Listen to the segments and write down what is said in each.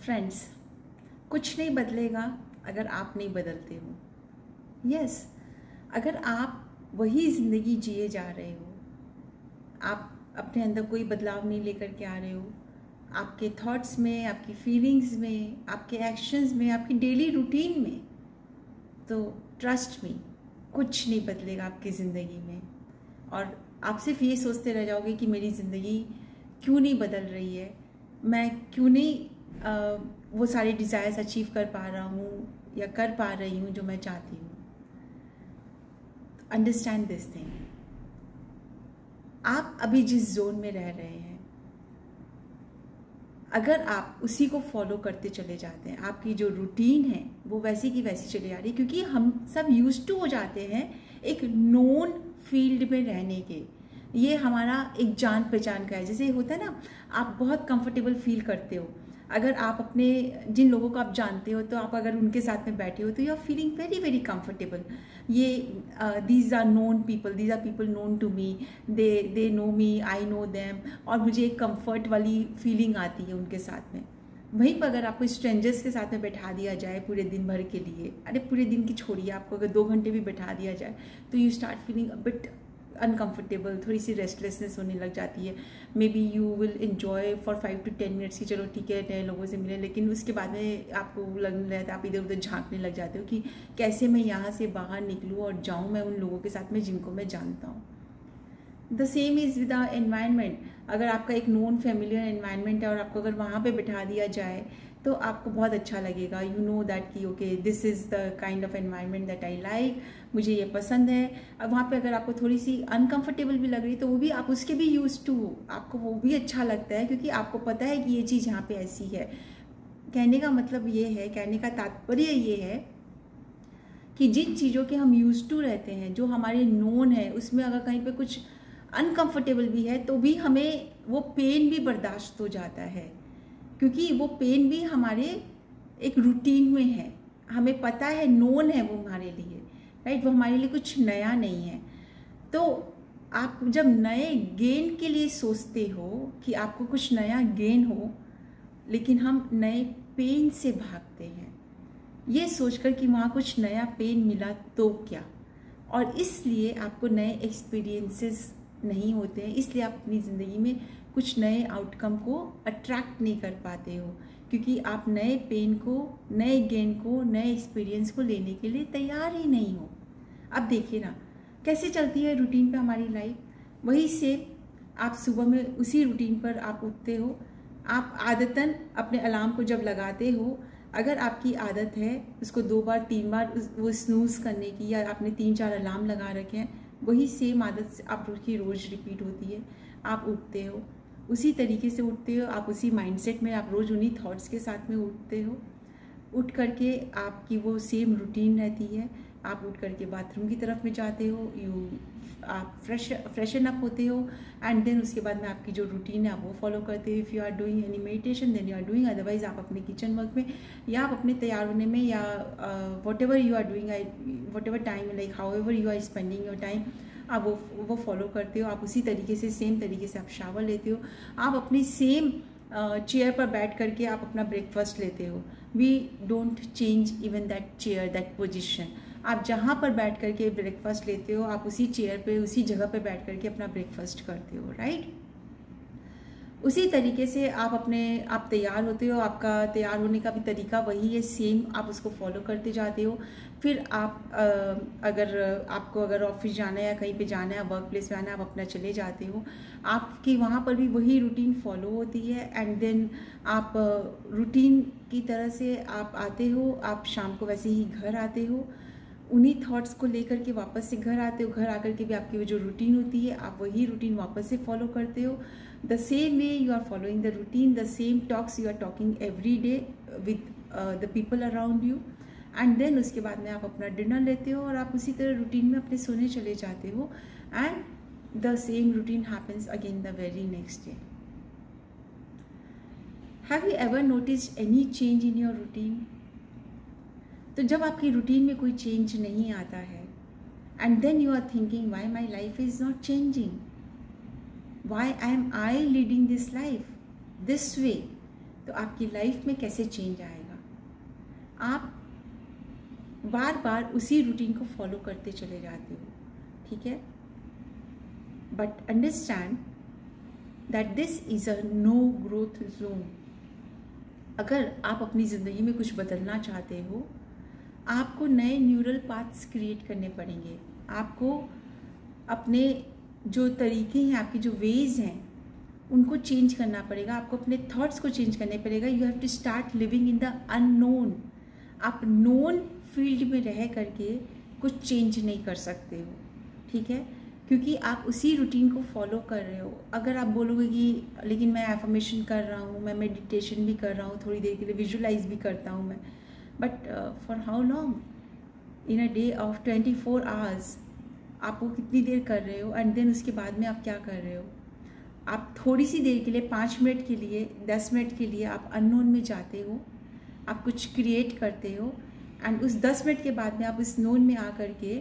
Friends, कुछ नहीं बदलेगा अगर आप नहीं बदलते हो। यस, अगर आप वही ज़िंदगी जिए जा रहे हो, आप अपने अंदर कोई बदलाव नहीं लेकर के आ रहे हो, आपके थॉट्स में, आपकी फीलिंग्स में, आपके एक्शंस में, आपकी डेली रूटीन में, तो ट्रस्ट मी, कुछ नहीं बदलेगा आपकी ज़िंदगी में। और आप सिर्फ ये सोचते रह जाओगे कि मेरी ज़िंदगी क्यों नहीं बदल रही है, मैं क्यों नहीं वो सारे डिज़ायर्स अचीव कर पा रहा हूँ या कर पा रही हूँ जो मैं चाहती हूँ। अंडरस्टैंड दिस थिंग, आप अभी जिस जोन में रह रहे हैं, अगर आप उसी को फॉलो करते चले जाते हैं, आपकी जो रूटीन है वो वैसी की वैसी चली जा रही है, क्योंकि हम सब यूज्ड टू हो जाते हैं एक नोन फील्ड में रहने के। ये हमारा एक जान पहचान का है। जैसे होता है ना, आप बहुत कंफर्टेबल फील करते हो, अगर आप अपने जिन लोगों को आप जानते हो, तो आप अगर उनके साथ में बैठे हो तो you are feeling very very comfortable. ये these are known people, these are people known to me, they know me, I know them, और मुझे एक कंफर्ट वाली फीलिंग आती है उनके साथ में। वहीं पर अगर आपको स्ट्रेंजर्स के साथ में बैठा दिया जाए पूरे दिन भर के लिए, अरे पूरे दिन की छोड़िए, आपको अगर 2 घंटे भी बैठा दिया जाए तो you start feeling a bit uncomfortable, थोड़ी सी रेस्टलेसनेस होने लग जाती है। May be you will enjoy for 5 to 10 minutes की चलो ठीक है नए लोगों से मिले, लेकिन उसके बाद में आपको लगने लगता है, आप इधर उधर झांकने लग जाते हो कि कैसे मैं यहाँ से बाहर निकलूँ और जाऊँ मैं उन लोगों के साथ में जिनको मैं जानता हूँ। The same is with the environment. अगर आपका एक नोन फैमिलियर एनवायरनमेंट है और आपको अगर वहाँ पे बिठा दिया जाए तो आपको बहुत अच्छा लगेगा। यू नो दैट कि okay this is the kind of environment that I like, मुझे ये पसंद है। अब वहाँ पे अगर आपको थोड़ी सी अनकंफर्टेबल भी लग रही तो वो भी आप उसके भी यूज टू हो, आपको वो भी अच्छा लगता है, क्योंकि आपको पता है कि ये चीज़ यहाँ पे ऐसी है। कहने का मतलब ये है, कहने का तात्पर्य ये है कि जिन चीज़ों के हम यूज टू रहते हैं, जो हमारे नोन है, उसमें अगर कहीं पे कुछ अनकंफर्टेबल भी है तो भी हमें वो पेन भी बर्दाश्त हो जाता है, क्योंकि वो पेन भी हमारे एक रूटीन में है, हमें पता है, नोन है वो हमारे लिए, राइट। वो हमारे लिए कुछ नया नहीं है। तो आप जब नए गेन के लिए सोचते हो कि आपको कुछ नया गेन हो, लेकिन हम नए पेन से भागते हैं ये सोचकर कि वहाँ कुछ नया पेन मिला तो क्या, और इसलिए आपको नए एक्सपीरियंसेस नहीं होते हैं, इसलिए आप अपनी ज़िंदगी में कुछ नए आउटकम को अट्रैक्ट नहीं कर पाते हो, क्योंकि आप नए पेन को, नए गेन को, नए एक्सपीरियंस को लेने के लिए तैयार ही नहीं हो। अब देखिए ना कैसे चलती है रूटीन पे हमारी लाइफ। वही से आप सुबह में उसी रूटीन पर आप उठते हो, आप आदतन अपने अलार्म को जब लगाते हो, अगर आपकी आदत है उसको 2 बार 3 बार वो स्नूज़ करने की, या आपने 3-4 अलार्म लगा रखे हैं, वही सेम आदत से आप की रोज़ रिपीट होती है। आप उठते हो, उसी तरीके से उठते हो, आप उसी माइंडसेट में, आप रोज़ उन्हीं थॉट्स के साथ में उठते हो। उठ करके आपकी वो सेम रूटीन रहती है। आप उठ करके बाथरूम की तरफ में जाते हो, आप फ्रेशन अप होते हो, एंड देन उसके बाद में आपकी जो रूटीन है आप वो फॉलो करते हो। If you are doing any meditation then you are doing, otherwise आप अपने किचन वर्क में या आप अपने तैयार होने में, या whatever you are doing, whatever time, like however you are spending your time, आप वो फॉलो करते हो। आप उसी तरीके से, सेम तरीके से आप शावर लेते हो, आप अपनी सेम चेयर पर बैठ करके आप अपना ब्रेकफास्ट लेते हो। We don't change even that chair, that position. आप जहाँ पर बैठ करके ब्रेकफास्ट लेते हो, आप उसी चेयर पे, उसी जगह पे बैठ करके अपना ब्रेकफास्ट करते हो, राइट। उसी तरीके से आप तैयार होते हो, आपका तैयार होने का भी तरीका वही है, सेम आप उसको फॉलो करते जाते हो। फिर आप अगर ऑफिस जाना है या कहीं पे जाना है, वर्क प्लेस पे आना है, आप अपना चले जाते हो, आपकी वहाँ पर भी वही रूटीन फॉलो होती है। एंड देन आप रूटीन की तरह से आप आते हो, आप शाम को वैसे ही घर आते हो, उन्हीं थॉट्स को लेकर के वापस से घर आते हो। घर आकर के भी आपकी वो जो रूटीन होती है, आप वही रूटीन वापस से फॉलो करते हो। The same way you are following the routine, the same talks you are talking every day with the people around you, and then उसके बाद में आप अपना डिनर लेते हो और आप उसी तरह रूटीन में अपने सोने चले जाते हो, and the same routine happens again the very next day. Have you ever noticed any change in your routine? तो जब आपकी रूटीन में कोई चेंज नहीं आता है, and then you are thinking why my life is not changing, why am I leading this life this way, तो आपकी लाइफ में कैसे चेंज आएगा? आप बार बार उसी रूटीन को फॉलो करते चले जाते हो, ठीक है, but understand that this is a no growth zone. अगर आप अपनी ज़िंदगी में कुछ बदलना चाहते हो, आपको नए न्यूरल पाथ्स क्रिएट करने पड़ेंगे। आपको अपने जो तरीके हैं, आपके जो वेज हैं, उनको चेंज करना पड़ेगा। आपको अपने थॉट्स को चेंज करने पड़ेगा। You have to start living in the unknown. आप नोन फील्ड में रह करके कुछ चेंज नहीं कर सकते हो, ठीक है, क्योंकि आप उसी रूटीन को फॉलो कर रहे हो। अगर आप बोलोगे कि लेकिन मैं एफर्मेशन कर रहा हूँ, मैं मेडिटेशन भी कर रहा हूँ, थोड़ी देर के लिए विजुअलाइज भी करता हूँ मैं, but for how long? In a day of 24 hours आप वो कितनी देर कर रहे हो? एंड देन उसके बाद में आप क्या कर रहे हो? आप थोड़ी सी देर के लिए, 5 मिनट के लिए, 10 मिनट के लिए आप अननोन में जाते हो, आप कुछ क्रिएट करते हो, एंड उस 10 मिनट के बाद में आप इस नोन में आ करके,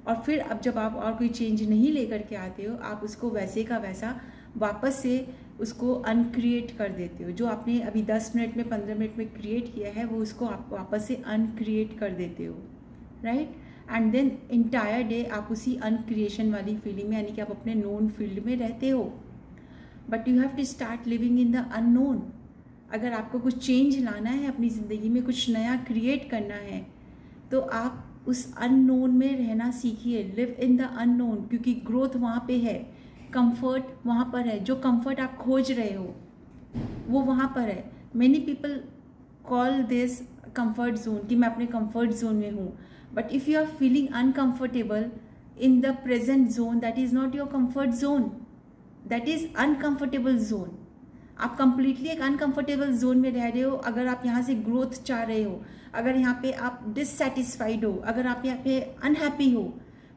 और फिर अब जब आप और कोई चेंज नहीं लेकर के आते हो, आप उसको वैसे का वैसा वापस से उसको अनक्रिएट कर देते हो। जो आपने अभी 10 मिनट में, 15 मिनट में क्रिएट किया है, वो उसको आप वापस से अनक्रिएट कर देते हो, right? And then entire day आप उसी अनक्रिएशन वाली फीलिंग में, यानी कि आप अपने नोन फील्ड में रहते हो। But you have to start living in the unknown. अगर आपको कुछ चेंज लाना है अपनी ज़िंदगी में, कुछ नया क्रिएट करना है, तो आप उस अननोन में रहना सीखिए। लिव इन द अननोन, क्योंकि ग्रोथ वहाँ पे है, कंफर्ट वहाँ पर है। जो कंफर्ट आप खोज रहे हो वो वहाँ पर है। Many people call this comfort zone, कि मैं अपने कंफर्ट जोन में हूँ। But if you are feeling uncomfortable in the present zone, that is not your comfort zone, that is uncomfortable zone. आप कंप्लीटली एक अनकंफर्टेबल जोन में रह रहे हो। अगर आप यहाँ से ग्रोथ चाह रहे हो, अगर यहाँ पे आप डिससेटिस्फाइड हो, अगर आप यहाँ पे अनहैप्पी हो,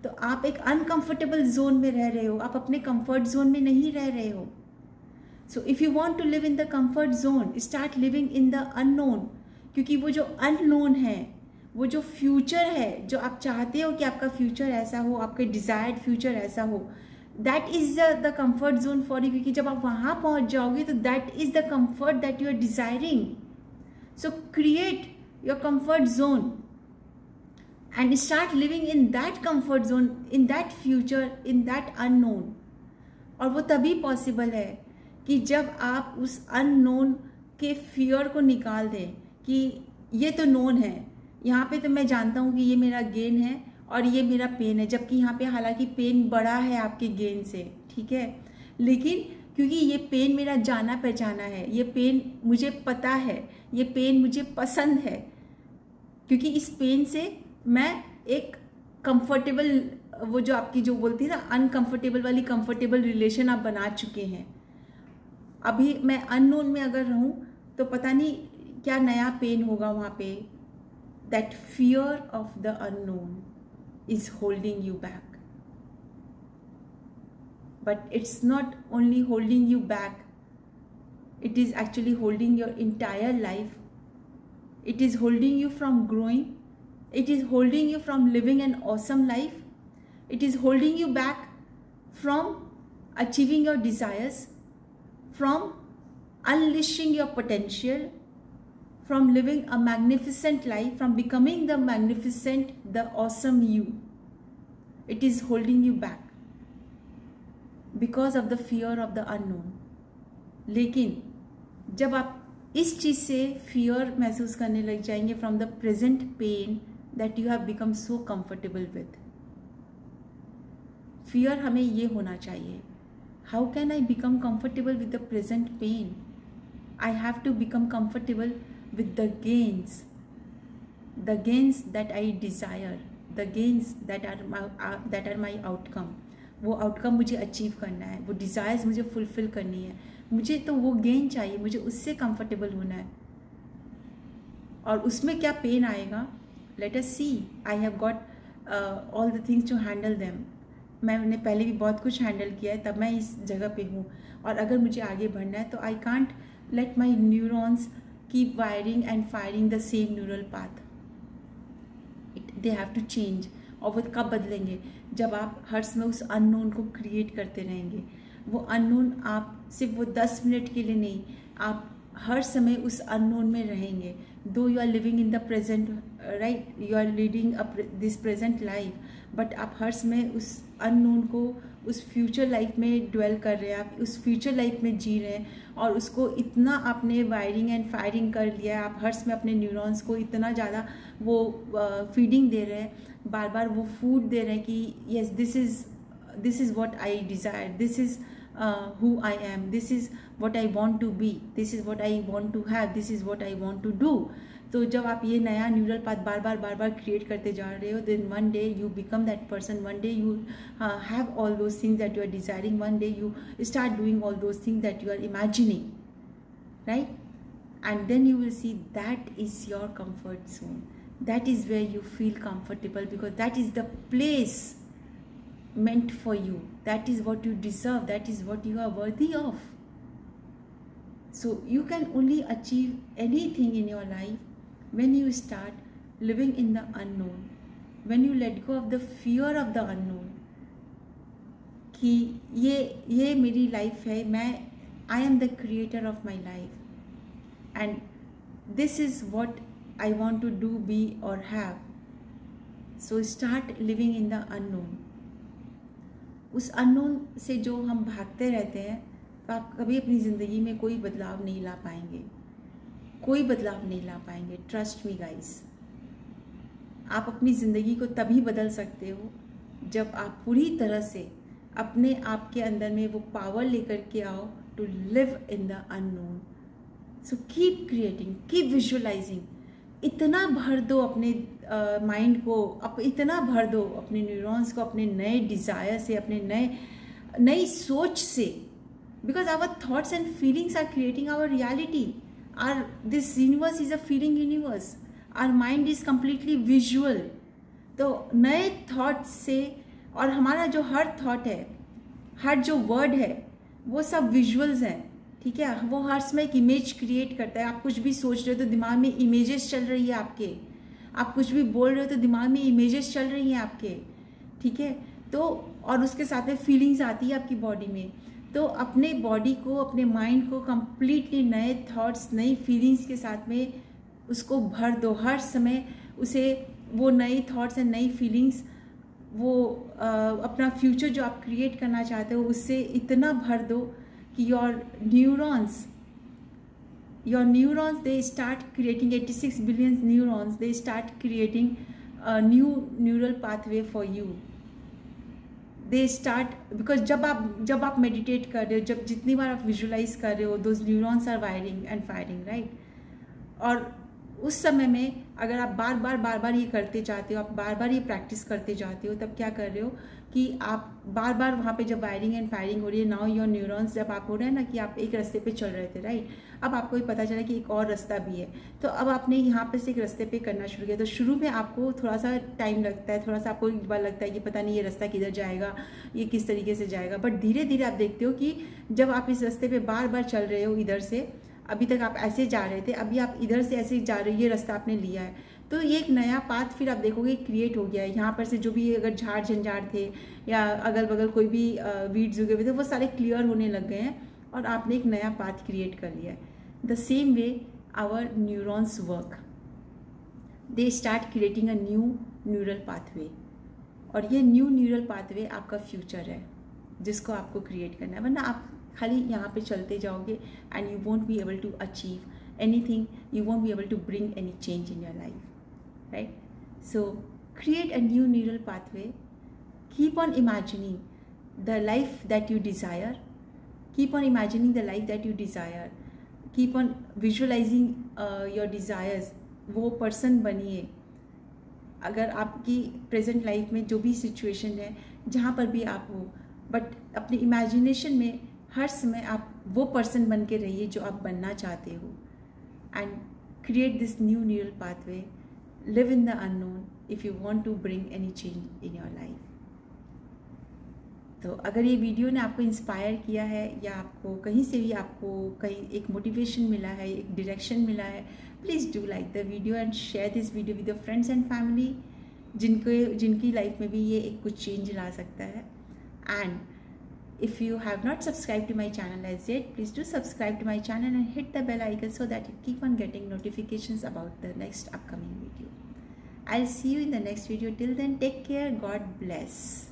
तो आप एक अनकंफर्टेबल जोन में रह रहे हो। आप अपने कंफर्ट जोन में नहीं रह रहे हो। So if you want to live in the comfort zone, start living in the unknown, क्योंकि वो जो अननोन है, वो जो फ्यूचर है, जो आप चाहते हो कि आपका फ्यूचर ऐसा हो, आपके डिजायर्ड फ्यूचर ऐसा हो, that is the comfort zone for you. क्योंकि जब आप वहाँ पहुँच जाओगे तो that is the comfort that you are desiring. So create your comfort zone and start living in that comfort zone, in that future, in that unknown। और वो तभी पॉसिबल है कि जब आप उस अननोन के फियर को निकाल दें कि ये तो नोन है, यहाँ पे तो मैं जानता हूँ कि ये मेरा गेन है और ये मेरा पेन है, जबकि यहाँ पे हालांकि पेन बड़ा है आपके गेन से, ठीक है, लेकिन क्योंकि ये पेन मेरा जाना पहचाना है, ये पेन मुझे पता है, ये पेन मुझे पसंद है, क्योंकि इस पेन से मैं एक कंफर्टेबल, वो जो आपकी जो बोलती है ना अनकंफर्टेबल वाली कंफर्टेबल रिलेशन आप बना चुके हैं। अभी मैं अननोन में अगर रहूं तो पता नहीं क्या नया पेन होगा वहाँ पे। That fear of the unknown is holding you back, but it's not only holding you back, it is actually holding your entire life. It is holding you from growing. It is holding you from living an awesome life. It is holding you back from achieving your desires, from unleashing your potential, from living a magnificent life, from becoming the magnificent, the awesome you. It is holding you back because of the fear of the unknown. लेकिन जब आप इस चीज़ से fear महसूस करने लग जाएंगे from the present pain that you have become so comfortable with, fear हमें ये होना चाहिए, how can I become comfortable with the present pain? I have to become comfortable with the gains that I desire, the gains that are my outcome. वो outcome मुझे achieve करना है, वो desires मुझे फुलफिल करनी है, मुझे तो वो गेन चाहिए, मुझे उससे कंफर्टेबल होना है। और उसमें क्या पेन आएगा, let us see. I have got all the things to handle them. मैंने पहले भी बहुत कुछ हैंडल किया है, तब मैं इस जगह पे हूँ। और अगर मुझे आगे बढ़ना है तो I can't let my neurons keep wiring and firing the same neural path, they have to change. और वो कब बदलेंगे? जब आप हर समय उस अननोन को क्रिएट करते रहेंगे। वो अननोन आप सिर्फ वो 10 मिनट के लिए नहीं, आप हर समय उस अननोन में रहेंगे. Though you are living in the present, right, you are leading this present life, but आप हर समय उस अननोन को, उस फ्यूचर लाइफ में ड्वेल कर रहे हैं, आप उस फ्यूचर लाइफ में जी रहे हैं, और उसको इतना आपने वायरिंग एंड फायरिंग कर लिया है. आप हर समय अपने न्यूरॉन्स को इतना ज़्यादा वो फीडिंग दे रहे हैं, बार बार वो फूड दे रहे हैं कि yes this is what I desire, this is who I am, this is what I want to be, this is what I want to have, this is what I want to do. तो जब आप ये नया neural path बार बार create करते जा रहे हो, then one day you become that person, one day you have all those things that you are desiring, one day you start doing all those things that you are imagining, right? And then you will see that is your comfort zone, that is where you feel comfortable, because that is the place meant for you, that is what you deserve, that is what you are worthy of. So you can only achieve anything in your life when you start living in the unknown, when you let go of the fear of the unknown, कि ये मेरी life है, मैं I am the creator of my life and this is what I want to do, be or have. So start living in the unknown. उस unknown से जो हम भागते रहते हैं, तो आप कभी अपनी ज़िंदगी में कोई बदलाव नहीं ला पाएंगे, कोई बदलाव नहीं ला पाएंगे. ट्रस्ट मी गाइस, आप अपनी ज़िंदगी को तभी बदल सकते हो जब आप पूरी तरह से अपने आप के अंदर में वो पावर लेकर के आओ to live in the unknown. So keep creating, keep visualizing. इतना भर दो अपने माइंड को, इतना भर दो अपने न्यूरॉन्स को अपने नए डिज़ायर से, अपने नई सोच से, because our thoughts and feelings are creating our reality. This universe is a feeling universe, our mind is completely visual. तो नए थॉट्स से, और हमारा जो हर थॉट है, हर जो वर्ड है, वो सब विजुअल्स हैं, ठीक है. वो हर समय एक इमेज क्रिएट करता है. आप कुछ भी सोच रहे हो तो दिमाग में इमेजेस चल रही है आपके, आप कुछ भी बोल रहे हो तो दिमाग में इमेजेस चल रही हैं आपके, ठीक है. तो और उसके साथ में फीलिंग्स आती है आपकी बॉडी में. तो अपने बॉडी को, अपने माइंड को कंप्लीटली नए थॉट्स, नई फीलिंग्स के साथ में उसको भर दो. हर समय उसे वो नई थॉट्स एंड नई फीलिंग्स, वो अपना फ्यूचर जो आप क्रिएट करना चाहते हो उससे इतना भर दो कि your neurons they start creating 86 billion neurons, they start creating a new neural pathway for you. They start, because जब आप मेडिटेट कर रहे हो, जब जितनी बार आप विजुअलाइज कर रहे हो, those neurons are wiring and firing, right? और उस समय में अगर आप बार बार ये करते जाते हो, आप बार बार ये प्रैक्टिस करते जाते हो, तब क्या कर रहे हो कि आप बार बार वहाँ पे जब वायरिंग एंड फायरिंग हो रही है, नाउ योर न्यूरॉन्स, जब आप हो रहे हैं ना कि आप एक रास्ते पे चल रहे थे, राइट, अब आपको ये पता चला कि एक और रास्ता भी है, तो अब आपने यहाँ पे से एक रास्ते पे करना शुरू किया. तो शुरू में आपको थोड़ा सा टाइम लगता है, थोड़ा सा आपको एक बार लगता है कि पता नहीं ये रास्ता किधर जाएगा, ये किस तरीके से जाएगा, बट धीरे धीरे आप देखते हो कि जब आप इस रास्ते पे बार बार चल रहे हो, इधर से अभी तक आप ऐसे जा रहे थे, अभी आप इधर से ऐसे जा रहे हो, ये रास्ता आपने लिया है, तो ये एक नया पाथ फिर आप देखोगे क्रिएट हो गया है. यहाँ पर से जो भी अगर झाड़ झंझाड़ थे या अगल बगल कोई भी वीड्स उगे हुए थे, वो सारे क्लियर होने लग गए हैं और आपने एक नया पाथ क्रिएट कर लिया है. The same way our neurons work, they start creating a new neural pathway, और ये न्यू न्यूरल पाथवे आपका फ्यूचर है जिसको आपको क्रिएट करना है. वरना आप खाली यहाँ पे चलते जाओगे and you won't be able to achieve anything, you won't be able to bring any change in your life, right? So create a new neural pathway, keep on imagining the life that you desire, keep on imagining the life that you desire, keep on visualizing your desires. वो person बनिए. अगर आपकी present life में जो भी situation है, जहाँ पर भी आप हो, बट अपने इमेजिनेशन में हर समय आप वो पर्सन बन के रहिए जो आप बनना चाहते हो, and create this new neural pathway. Live in the unknown if you want to bring any change in your life. तो अगर ये वीडियो ने आपको इंस्पायर किया है या आपको कहीं से भी आपको कहीं एक मोटिवेशन मिला है, एक डायरेक्शन मिला है, please do like the video and share this video with your friends and family जिनकी लाइफ में भी ये एक कुछ चेंज ला सकता है. And If you have not subscribed to my channel as yet, please do subscribe to my channel and hit the bell icon so that you keep on getting notifications about the next upcoming video. I'll see you in the next video. Till then, take care. God bless.